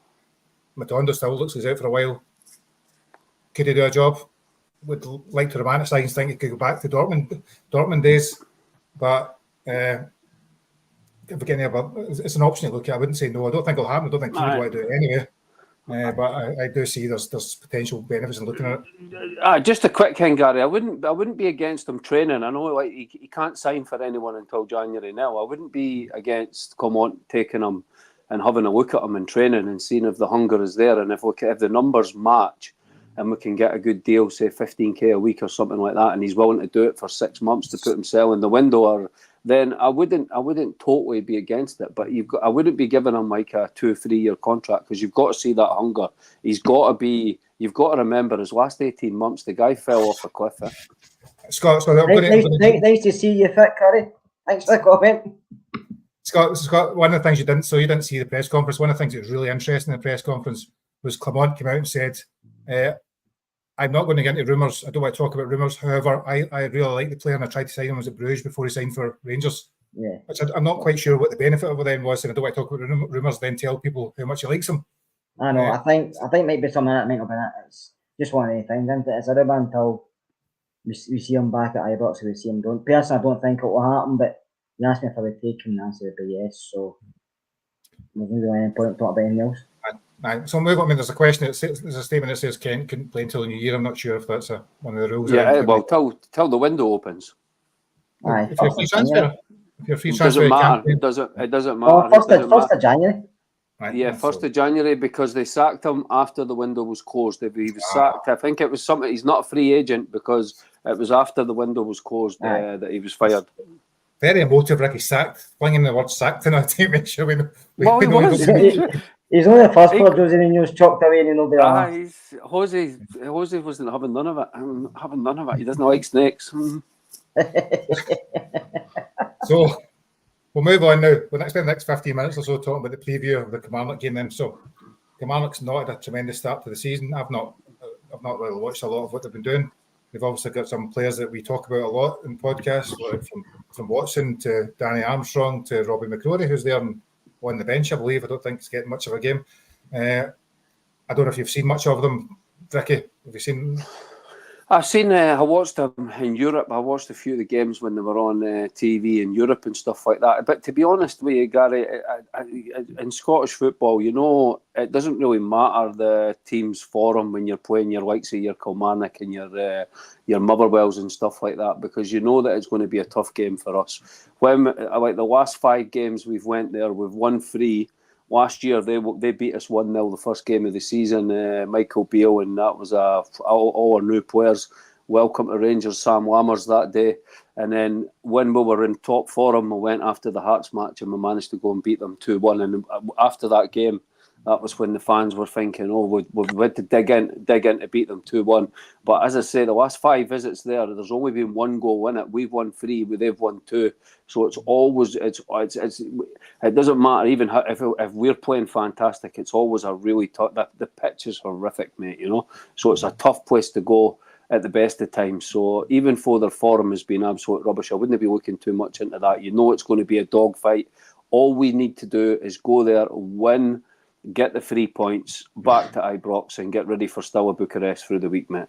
Matondo still looks like he's out for a while. Could he do a job? Would like to romanticise and think he could go back to Dortmund days, but if we're getting there, it's an option to look at. I wouldn't say no. I don't think it'll happen. I don't think he would want to do it anyway. But I do see there's potential benefits in looking at it. Just a quick thing, Gary. I wouldn't be against him training. I know like he can't sign for anyone until January now. I wouldn't be against taking him and having a look at him in training and seeing if the hunger is there, and if the numbers match and we can get a good deal, say 15k a week or something like that, and he's willing to do it for 6 months to put himself in the window, or then I wouldn't totally be against it. But I wouldn't be giving him like a 2 or 3 year contract, because you've got to see that hunger. You've got to remember his last 18 months, the guy fell off a cliff. Scott, so nice to see you fit, Curry. Thanks for the comment. Scott, one of the things you didn't see the press conference. One of the things that was really interesting in the press conference was Clement came out and said, I'm not going to get into rumours. I don't want to talk about rumours. However, I really like the player, and I tried to sign him as a Bruges before he signed for Rangers. Yeah. Which I'm not quite sure what the benefit of it then was, and I don't want to talk about rumours, then tell people how much he likes him. I know. I think maybe something that might have been it. It's just one of the things, isn't it? It's a ribbon until we see him back at Ibrox, we see him don't. Personally, I don't think it will happen, but you asked me if I would take him, the answer would be yes. So there's no any point talking about anything else. So move on. I mean, there's a question. There's a statement that says Kent couldn't play until the new year. I'm not sure if that's one of the rules. Yeah, well, till the window opens. Aye, if you're free transfer, it doesn't matter. It doesn't matter. Oh, first of January. Right? Yeah, That's 1st all. of January, because they sacked him after the window was closed. If he was sacked, I think it was something. He's not a free agent because it was after the window was closed that he was fired. Very emotive, Ricky. Sacked, flinging the word sacked in to make sure we know. Well, he know was. He's only the first player Jose Mourinho's chucked away and nobody else. Jose wasn't having none of it. Having none of it. He doesn't like snakes. So we'll move on now. We'll spend the next 15 minutes or so talking about the preview of the Kilmarnock game then. So Kilmarnock's not had a tremendous start to the season. I've not really watched a lot of what they've been doing. They've obviously got some players that we talk about a lot in podcasts, like from Watson to Danny Armstrong to Robbie McCrory, who's there on the bench, I believe. I don't think he's getting much of a game. I don't know if you've seen much of them, Ricky. Have you seen? I've seen. I watched them in Europe. I watched a few of the games when they were on TV in Europe and stuff like that. But to be honest with you, Gary, in Scottish football, you know, it doesn't really matter the team's form when you're playing your likes of your Kilmarnock and your Motherwells and stuff like that, because you know that it's going to be a tough game for us. When like the last 5 games we've went there, we've won 3. Last year, they beat us 1-0 the first game of the season. Michael Beale, and that was all our new players. Welcome to Rangers, Sam Lammers that day. And then when we were in top form, we went after the Hearts match and we managed to go and beat them 2-1. And after that game, that was when the fans were thinking, we've had to dig in to beat them 2-1. But as I say, the last 5 visits there's only been 1 goal in it. We've won 3, they've won 2. So it's always it doesn't matter even if we're playing fantastic. It's always a really tough. The pitch is horrific, mate. You know, so it's a tough place to go at the best of times. So even though their form has been absolute rubbish, I wouldn't be looking too much into that. You know, it's going to be a dogfight. All we need to do is go there, win, get the 3 points, back to Ibrox, and get ready for Steaua Bucharest through the week, mate.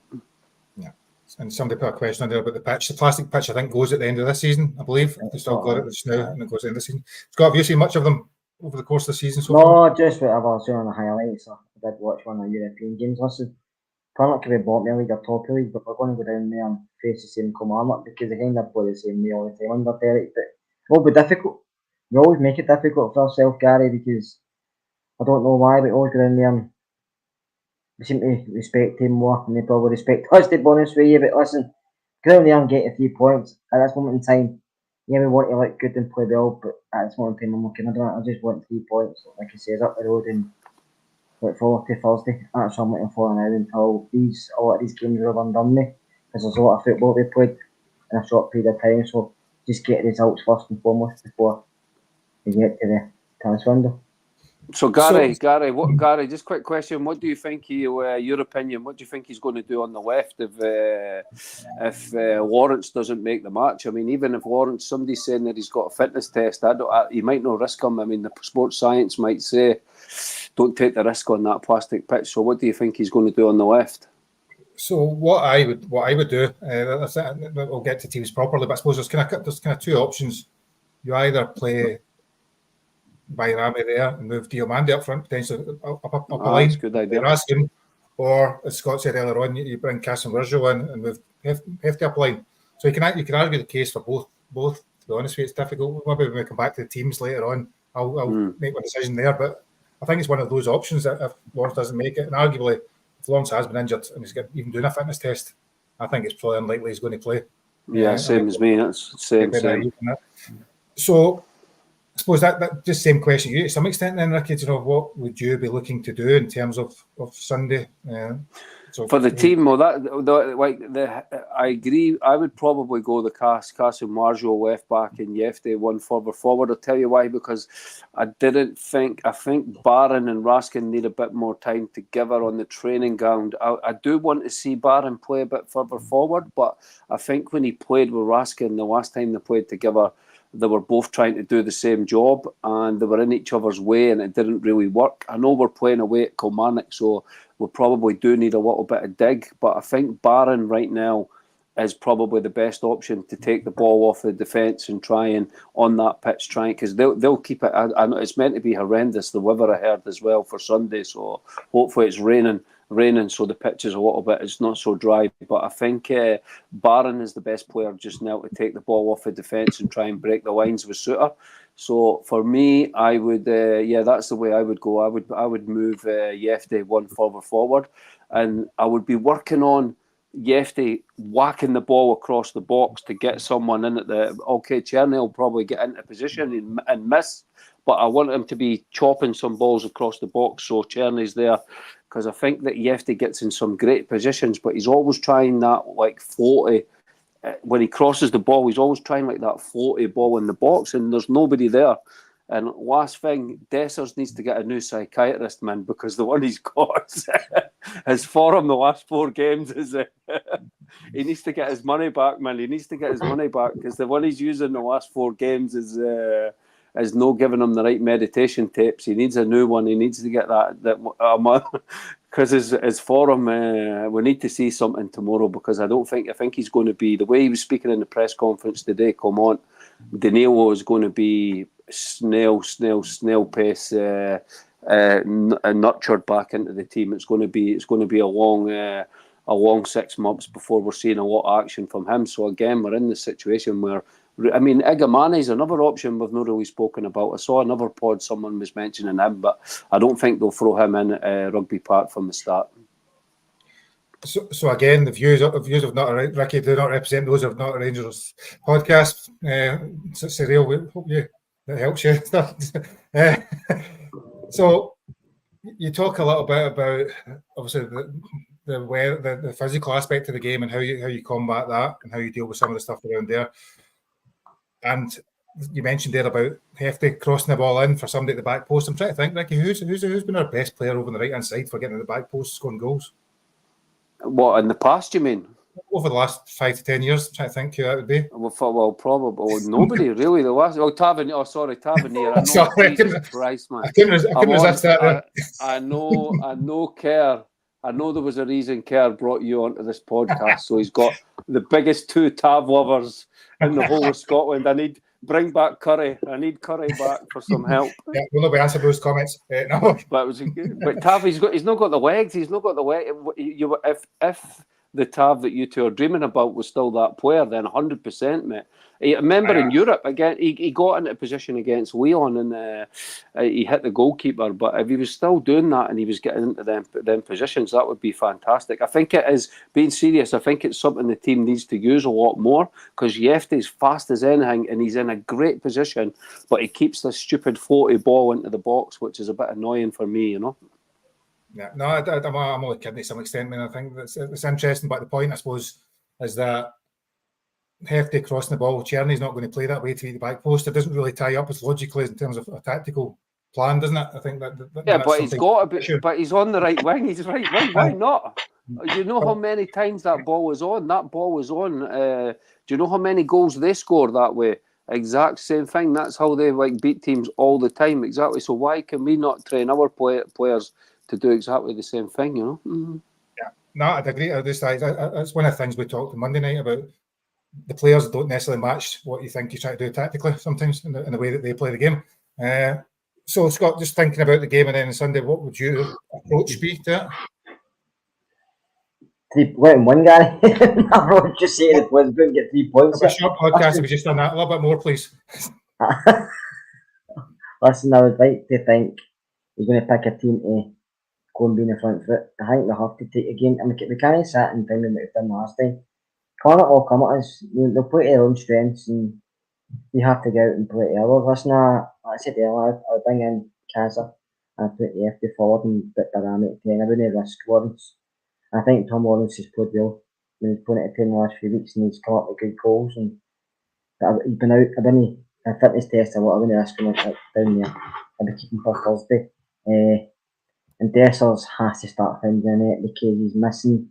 Yeah. And somebody put a question on there about the pitch. The plastic pitch, I think, goes at the end of this season, I believe. They still got it just now, and it goes at the end of the season. Scott, have you seen much of them over the course of the season so far? No, just whatever I saw on the highlights. I did watch one of the European games. Listen, Kilmarnock could be bottom league or top league, but we're going to go down there and face the same Kilmarnock because they kind of play the same way all the time under Derek. But it'll be difficult. We always make it difficult for ourselves, Gary, because I don't know why, but we always go down there and we seem to respect him more and they probably respect us, to be honest with you. But listen, go down there and get the 3 points at this moment in time. Yeah, we want to look good and play well, but at this moment in time, I'm looking at it. I just want 3 points, like I says, up the road and look forward to Thursday. That's what I'm looking for now until a lot of these games are undone me, because there's a lot of football to be played in a short period of time. So just get results first and foremost before we get to the transfer window. So Gary, just quick question: what do you think? Your opinion? What do you think he's going to do on the left if Lawrence doesn't make the match? I mean, even if Lawrence, somebody's saying that he's got a fitness test, he might not risk him. I mean, the sports science might say don't take the risk on that plastic pitch. So, what do you think he's going to do on the left? So what I would do, we'll get to teams properly, but I suppose there's kind of 2 options. You either play Bayrami there and move Diomande up front, potentially up a line. That's a good idea. Raskin, or as Scott said earlier on, you bring Casim Virgil in and move Hefty up line. So you can argue the case for both. To be honest with you, it's difficult. Maybe when we come back to the teams later on, I'll make my decision there. But I think it's one of those options that if Lawrence doesn't make it, and arguably if Lawrence has been injured and he's even doing a fitness test, I think it's probably unlikely he's going to play. Yeah, same as me. That's same. So I suppose that just same question you to some extent then, Ricky, what would you be looking to do in terms of Sunday? For the team, I agree. I would probably go the Casim Virgil left back and Yefte one further forward. I'll tell you why, because I think Barron and Raskin need a bit more time together on the training ground. I do want to see Barron play a bit further forward, but I think when he played with Raskin the last time they played together, they were both trying to do the same job and they were in each other's way and it didn't really work. I know we're playing away at Kilmarnock, so we probably do need a little bit of dig, but I think Barron right now is probably the best option to take the ball off the defence and try and on that pitch because they'll keep it. I know it's meant to be horrendous, the weather I heard as well for Sunday, so hopefully it's raining raining, so the pitch is a little bit, it's not so dry. But I think Barron is the best player just now to take the ball off the defence and try and break the lines with Suter. So for me, I would, that's the way I would go. I would move Yefte one further forward, and I would be working on Yefte whacking the ball across the box to get someone in at the. Okay, Cherny will probably get into position and miss, but I want him to be chopping some balls across the box so Cherny's there, because I think that Yefte gets in some great positions, but he's always trying that like floaty. When he crosses the ball, he's always trying like that floaty ball in the box, and there's nobody there. And last thing, Dessers needs to get a new psychiatrist, man, because the one he's got, his form the last 4 games is. He needs to get his money back, man. He needs to get his money back, because the one he's using the last 4 games is no giving him the right meditation tapes. He needs a new one. He needs to get that because his form. We need to see something tomorrow, because I think he's going to be, the way he was speaking in the press conference today. Come on, Danilo is going to be snail pace, nurtured back into the team. It's going to be a long 6 months before we're seeing a lot of action from him. So again, we're in this situation where, I mean, Igamane is another option we've not really spoken about. I saw another pod, someone was mentioning him, but I don't think they'll throw him in at Rugby Park from the start. So again, the views of Not a Ricky do not represent those of Not a Rangers podcast. Surreal, we hope that helps you. So you talk a little bit about obviously the physical aspect of the game and how you combat that and how you deal with some of the stuff around there. And you mentioned there about Hefty crossing the ball in for somebody at the back post. I'm trying to think, Ricky, who's been our best player over on the right hand side for getting at the back post, scoring goals? What, in the past, you mean? Over the last 5 to 10 years, I'm trying to think who that would be. Well, probably nobody really. The last, Tavernier. I know. Sorry, Jesus Christ, man. I couldn't resist that. I know Kerr. I know there was a reason Kerr brought you onto this podcast. So he's got the biggest 2 Tav lovers in the whole of Scotland. Bring back Curry. I need Curry back for some help. Yeah, we'll not answer those comments. No. But Tav, he's not got the legs. He's not got the leg. If the Tav that you two are dreaming about was still that player, then 100%, mate. I remember in Europe, again, he got into a position against Leon and he hit the goalkeeper. But if he was still doing that and he was getting into them positions, that would be fantastic. I think it is, being serious, I think it's something the team needs to use a lot more, because Yefte's fast as anything and he's in a great position, but he keeps this stupid floaty ball into the box, which is a bit annoying for me, you know. Yeah, no, I'm only kidding to some extent. I mean, I think it's interesting, but the point, I suppose, is that Hefty crossing the ball, Cherny's not going to play that way to beat the back post. It doesn't really tie up as logically in terms of a tactical plan, doesn't it? I think that but he's got a bit. But he's on the right wing. He's right wing. Why not? Do you know how many times that ball was on? That ball was on. Do you know how many goals they score that way? Exact same thing. That's how they beat teams all the time. Exactly. So why can we not train our players to do exactly the same thing? You know. Mm-hmm. Yeah. No, I'd agree. That's one of the things we talked on Monday night about. The players don't necessarily match what you think you try to do tactically sometimes in the way that they play the game. So, Scott, just thinking about the game and then on Sunday, what would your approach be to it? 3-1, Gary. I would just say the players going to get 3 points. A short podcast, if we just done that a little bit more, please. Listen, I would like to think you're going to pick a team to go and be in the front foot. I think they have to take a game. I mean, we can't sit and think that we've done last time. Can't all come at us. They'll play to their own strengths and we have to go out and play to ours. Listen, like I said earlier, I'll bring in Kazza and put the FD forward and put Barami at 10. I wouldn't risk Lawrence. I think Tom Lawrence has played well. He's playing at 10 in the last few weeks and he's come up with good goals. And he's been out. I didn't a fitness test a lot. I wouldn't risk him down there. I'll be keeping for Thursday. And Dessers has to start finding it because he's missing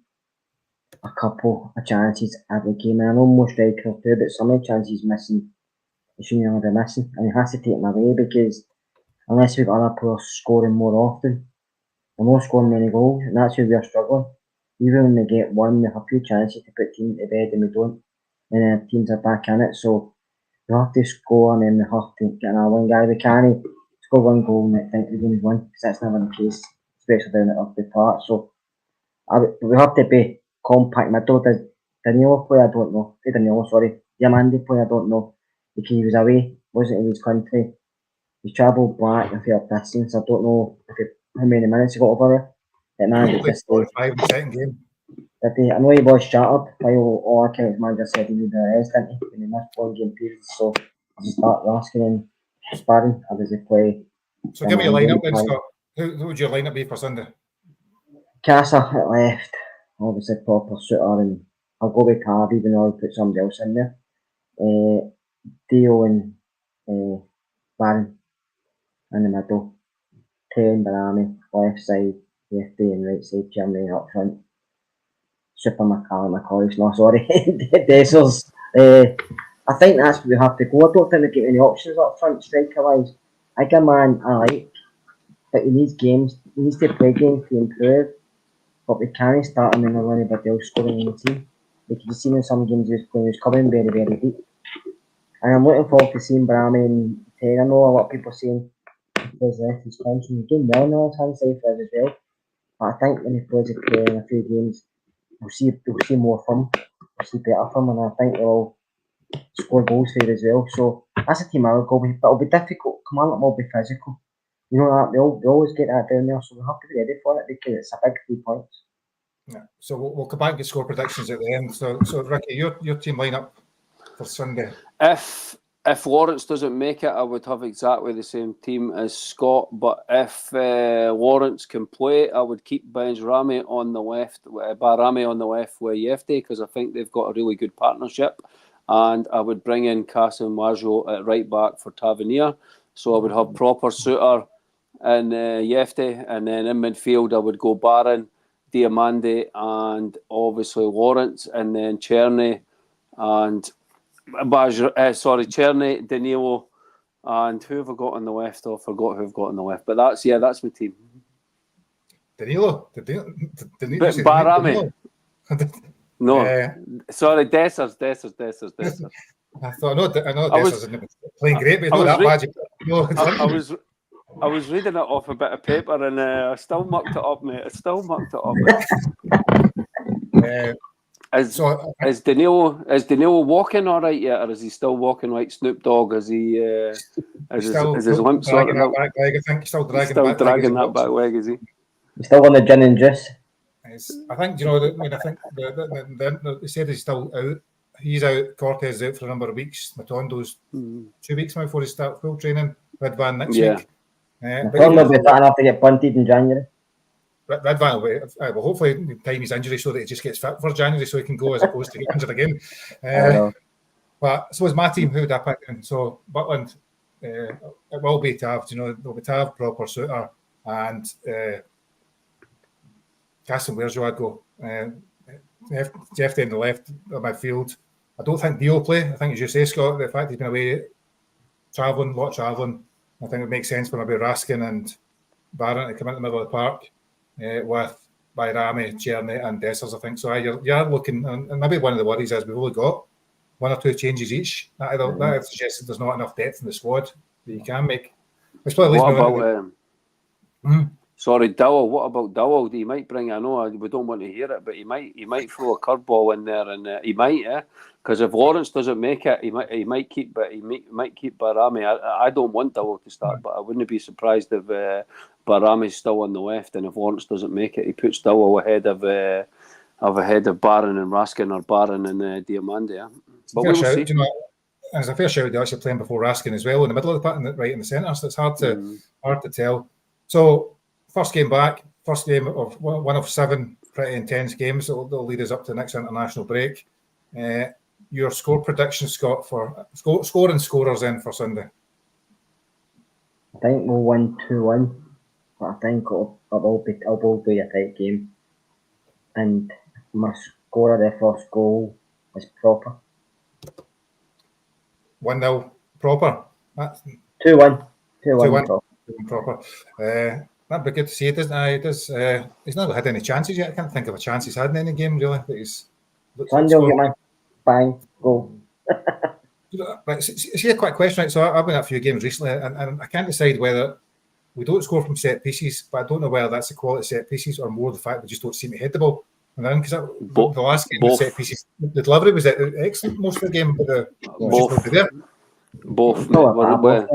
a couple of chances every game. And I know most strikers do, but some of the chances he's missing, he shouldn't really be missing. And he has to take them away because unless we've got other players scoring more often, we're not scoring many goals, and that's where we're struggling. Even when we get one, we have a few chances to put teams to bed and we don't. And then teams are back in it. So we have to score and then we have to get another one guy. We can't score one goal and think we're going to win because that's never the case, especially down at Rugby Park. So We have to be compact middle. Does Danilo play? I don't know. Danilo, sorry. Diamandi play? I don't know. Because he was away, wasn't in his country. He travelled back a fair distance. I don't know how many minutes he got over there. At man, He at played this stage. 45 in the second game. I know he was shattered. All accounts manager said he needed a rest, didn't he? In the missed 1 game period. So he start asking and sparring. How does he play? So give me a lineup then, Scott. Who would your lineup be for Sunday? Casa at left, obviously proper shooter, and I'll go with Cav even though I'll put somebody else in there. Dio and Barron in the middle. Ten Barami, left side, FD and right side, Germany up front. Super McCauley, no sorry, Dessers. I think that's where we have to go. I don't think they get any options up front striker wise. I think a man I like, but he needs games, he needs to play games to improve. But we can't start him and not anybody else scoring in the team. Because you've seen in some games he was coming very, very deep. And I'm looking forward to seeing Brahmi and Ten. I know a lot of people saying there's left his country. He's doing well now, his hand side for us as well. But I think when he plays in a few games, we'll see more from him. We'll see better from him, and I think they'll score goals for you as well. So that's a team I would go with. But it'll be difficult. Kilmarnock will be physical. You know that they always get that down there, so we have to be ready for it because it's a big 3 points. Yeah. So we'll come back and get score predictions at the end. So Ricky, your team lineup for Sunday. If Lawrence doesn't make it, I would have exactly the same team as Scott. But if Lawrence can play, I would keep Barami on the left with Yefte because I think they've got a really good partnership. And I would bring in Kasim Wajo at right back for Tavernier. So I would have proper Suter and Yefte, and then in midfield I would go Barron, Diamandi, and obviously Lawrence, and then Cherny and Cherny, Danilo, and who have I got on the left? I forgot who I've got on the left, but that's my team. Danilo, Barami. No, sorry, Dessers. I know Dessers isn't playing great, but it's not that bad. No, I was reading it off a bit of paper and I still mucked it up, mate. Is Danilo walking all right yet, or is he still walking like Snoop Dogg? Is he? Is his limp sorted out? I think he's still dragging that back leg. Is he? He's still on the gin and juice. I think I think they said he's still out. He's out. Cortez is out for a number of weeks. Matondo's 2 weeks now before he starts full training. Red Van next week. But will be fat enough to get punted in January. Red Van will well, hopefully time his injury so that he just gets fit for January so he can go as opposed to get injured again. But so is my team. Who would I pick? And so Butland, it will be Tav. There'll be Tav, proper Suter, and Castle. Where's I'd go? Jeff in the left of my field. I don't think Dio will play. I think, as you say, Scott, the fact he's been away travelling, I think it makes sense for maybe Raskin and Barron to come into the middle of the park with Bayrami, Cherny and Dessers, I think. So you're looking, and maybe one of the worries is we've only got 1 or 2 changes each. That suggests that there's not enough depth in the squad that you can make. Sorry, Dowell. What about Dowell? He might bring. I know we don't want to hear it, but he might throw a curveball in there, and he might, because if Lawrence doesn't make it, he might keep Barami. I don't want Dowell to start, but I wouldn't be surprised if Barami's still on the left, and if Lawrence doesn't make it, he puts Dowell ahead of Barron and Raskin, or Barron and Diamandi. Yeah. But we'll see. There's a fair shout they're actually playing before Raskin as well in the middle of the park, right in the centre, so it's hard to tell. So first game back, first game of 1 of 7 pretty intense games that'll lead us up to the next international break. Your score prediction, Scott, for score and scorers in for Sunday? I think we'll win 2-1, but I think it'll be a tight game. And my score of the first goal is proper. 1-0 proper. 2-1. 2-1 proper. That'd be good to see. He's not had any chances yet. I can't think of a chance he's had in any game really. Sunday will get my bang goal. Right, see a quick question. Right, so I've been at a few games recently, and I can't decide whether we don't score from set pieces, but I don't know whether that's the quality of set pieces or more the fact we just don't seem to hit the ball. Because the last game, the set pieces, the delivery was excellent most of the game, but the both. just there. Both, No, mate.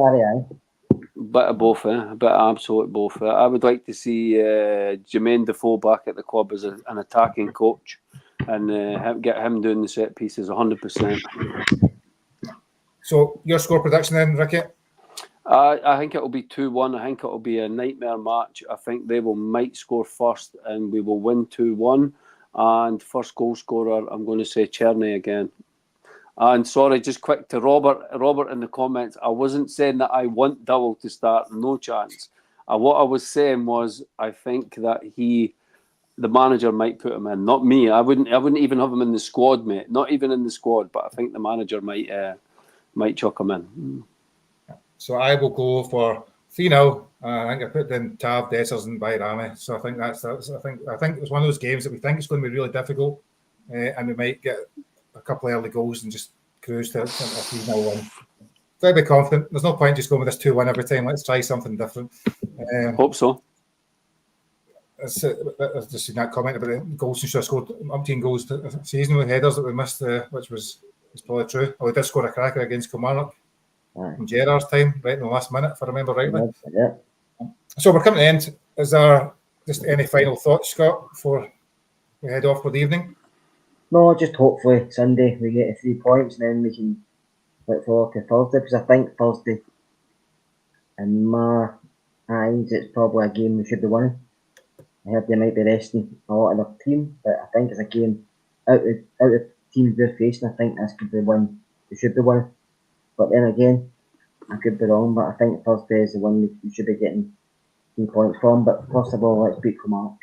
Bit of both, a bit of absolute both. I would like to see Jermaine Defoe back at the club as an attacking coach, and get him doing the set pieces 100%. So your score prediction then, Ricky? I think it will be 2-1. I think it will be a nightmare match. I think they might score first, and we will win 2-1. And first goal scorer, I'm going to say Czerny again. And sorry, just quick to Robert in the comments. I wasn't saying that I want Dowell to start, no chance. What I was saying was I think that the manager might put him in, not me. I wouldn't even have him in the squad, mate. Not even in the squad, but I think the manager might chuck him in. So I will go for 3-0. I think I put in Tav, Dessers, and Bayrami. So I think I think it's one of those games that we think it's going to be really difficult, and we might get a couple of early goals and just cruise to a 3-0 win. Very confident. There's no point just going with this 2-1 every time. Let's try something different. Hope so. I've just seen that comment about the goals and should have scored umpteen goals season with headers that we missed, which was probably true. Oh, we did score a cracker against Kilmarnock in Gerard's time, right in the last minute, if I remember rightly. Yeah. So we're coming to the end. Is there just any final thoughts, Scott, before we head off for the evening? No, just hopefully Sunday we get 3 points and then we can look forward to Thursday, because I think Thursday, in my eyes, it's probably a game we should be winning. I heard they might be resting a lot of their team, but I think it's a game out of teams we're facing. I think this could be one we should be winning. But then again, I could be wrong, but I think Thursday is the one we should be getting 3 points from. But first of all, let's beat Kilmarnock.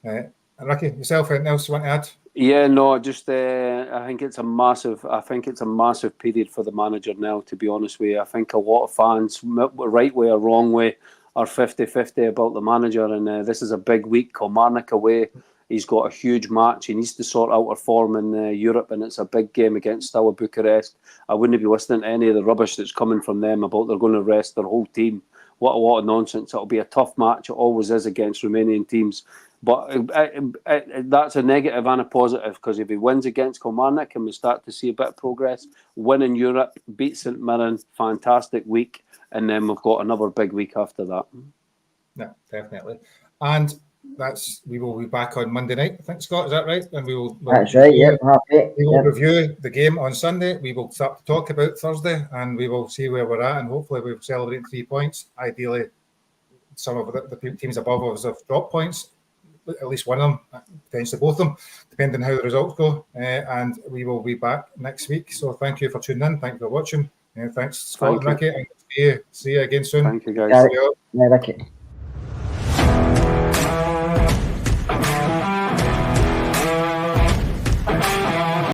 Yeah. Ricky, yourself, anything else you want to add? Yeah, no, just I think it's a massive period for the manager now, to be honest with you. I think a lot of fans, right way or wrong way, are 50-50 about the manager, and this is a big week. Kilmarnock away. He's got a huge match. He needs to sort out our form in Europe, and it's a big game against Steaua Bucharest. I wouldn't be listening to any of the rubbish that's coming from them about they're going to rest their whole team. What a lot of nonsense. It'll be a tough match. It always is against Romanian teams. But that's a negative and a positive, because if he wins against Kilmarnock and we start to see a bit of progress, win in Europe, beat St Mirren, fantastic week, and then we've got another big week after that. Yeah, definitely. And we will be back on Monday night, I think, Scott, is that right? And that's right, yeah. We will review the game on Sunday. We will start to talk about Thursday, and we will see where we're at, and hopefully we'll celebrate 3 points. Ideally, some of the teams above us have dropped points, at least one of them, potentially both of them, depending on how the results go. And we will be back next week. So thank you for tuning in. Thank you for watching. Thanks, Scott and Ricky. And see you again soon. Thank you, guys. Yeah, Ricky.